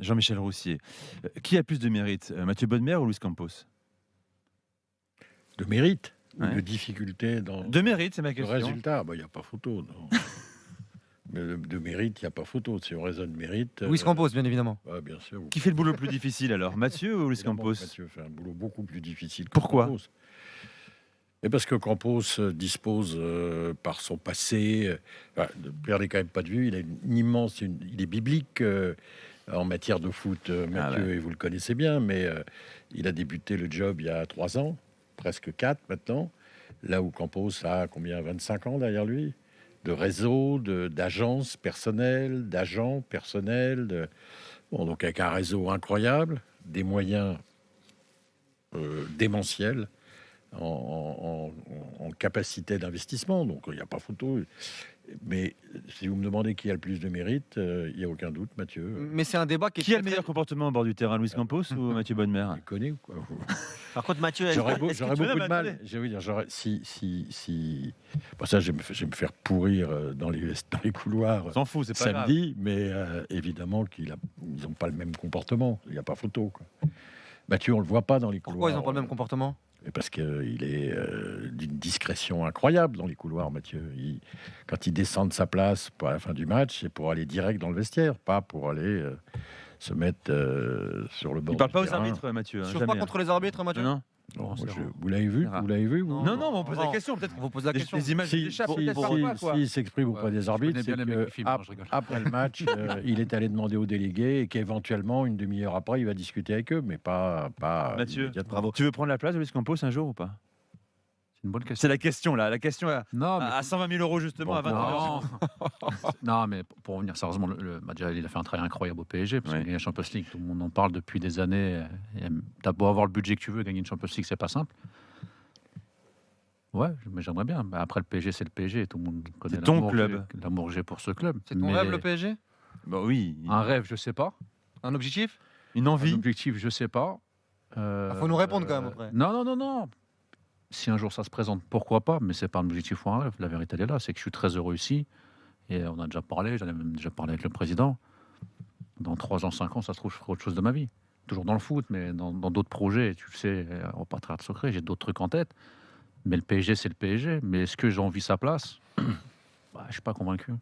Jean-Michel Roussier. Qui a plus de mérite, Mathieu Bodmer ou Luis Campos? De mérite ou Ouais. de difficulté dans De mérite, c'est ma le question. résultat? Il n'y a pas photo. Non. Mais de mérite, il n'y a pas pphoto. Si on raisonne mérite... Luis Campos, bien évidemment. bien sûr. Qui fait le boulot le plus difficile alors, Mathieu ou Luis Évidemment Campos? que Mathieu fait un boulot beaucoup plus difficile que Pourquoi? Campos. Et parce que Campos dispose par son passé, ne perdez quand même pas de vue, il a il est biblique en matière de foot. Mathieu, ouais. et vous le connaissez bien, mais il a débuté le job il y a 3 ans, presque 4 maintenant, là où Campos a combien, 25 ans derrière lui, de réseau, d'agences personnelles, d'agents personnels, donc avec un réseau incroyable, des moyens démentiels en capacité d'investissement, donc il n'y a pas photo. Mais si vous me demandez qui a le plus de mérite, il n'y a aucun doute, Mathieu. Mais c'est un débat Qui a le meilleur comportement au bord du terrain, Luis Campos ou Mathieu Bodmer? Il connaît ou quoi? Par contre, Mathieu, J'aurais beaucoup tu de l'as mal. battu? Je veux dire, bon, ça, je vais me faire pourrir dans les couloirs On s'en fout, c'est pas grave. samedi, mais évidemment qu'ils n'ont pas le même comportement. Il n'y a pas photo, quoi. Mathieu, on le voit pas dans les couloirs. Pourquoi ils n'ont pas le même comportement? Parce qu'il est d'une discrétion incroyable dans les couloirs, Mathieu. Quand il descend de sa place pour la fin du match, c'est pour aller direct dans le vestiaire, pas pour aller se mettre sur le bord. Il parle du pas aux terrain. arbitres, Mathieu. Ils ne hein, sont jamais, pas contre les arbitres, Mathieu? Non, Non, c'est rare. vous l'avez vu? C'est rare. Vous l'avez vu, vous? non, non, mais on pose la Non. question. Peut-être On vous pose la question. les images Si, échappent. si, peut-être parfois, quoi. s'il s'exprime auprès des arbitres, je c'est connais bien les mecs que qui filment, je rigole. après le match, il est allé demander aux délégués et qu'éventuellement, une demi-heure après, il va discuter avec eux, mais pas Mathieu, immédiatement. tu veux prendre la place de Luis Campos un jour ou pas? C'est une bonne question. C'est la question là, la question Non, mais à 120 000 euros justement, à 20 non. Non, mais pour revenir sérieusement, il a fait un travail incroyable au PSG, parce Ouais. qu'il a gagné la Champions League, tout le monde en parle depuis des années. T'as beau avoir le budget que tu veux, gagner une Champions League, c'est pas simple. Ouais, mais j'aimerais bien. Bah, après, le PSG, c'est le PSG, tout le monde connaît C'est ton l'amour club. l'amour que j'ai pour ce club. C'est ton Mais rêve, le PSG? Bah oui, Un rêve, je sais pas. Un objectif? une Un envie. objectif, je sais pas. Faut nous répondre quand même après. Non. Si un jour ça se présente, pourquoi pas, mais c'est pas un objectif ou un rêve. La vérité, elle est là, c'est que je suis très heureux ici. Et on a déjà parlé, j'en ai même déjà parlé avec le président. Dans 3 ans, 5 ans, ça se trouve, je ferai autre chose de ma vie. Toujours dans le foot, mais dans d'autres projets, tu le sais, on va pas trahir de secret, j'ai d'autres trucs en tête. Mais le PSG, c'est le PSG. Mais est-ce que j'ai envie sa place? Je suis pas convaincu.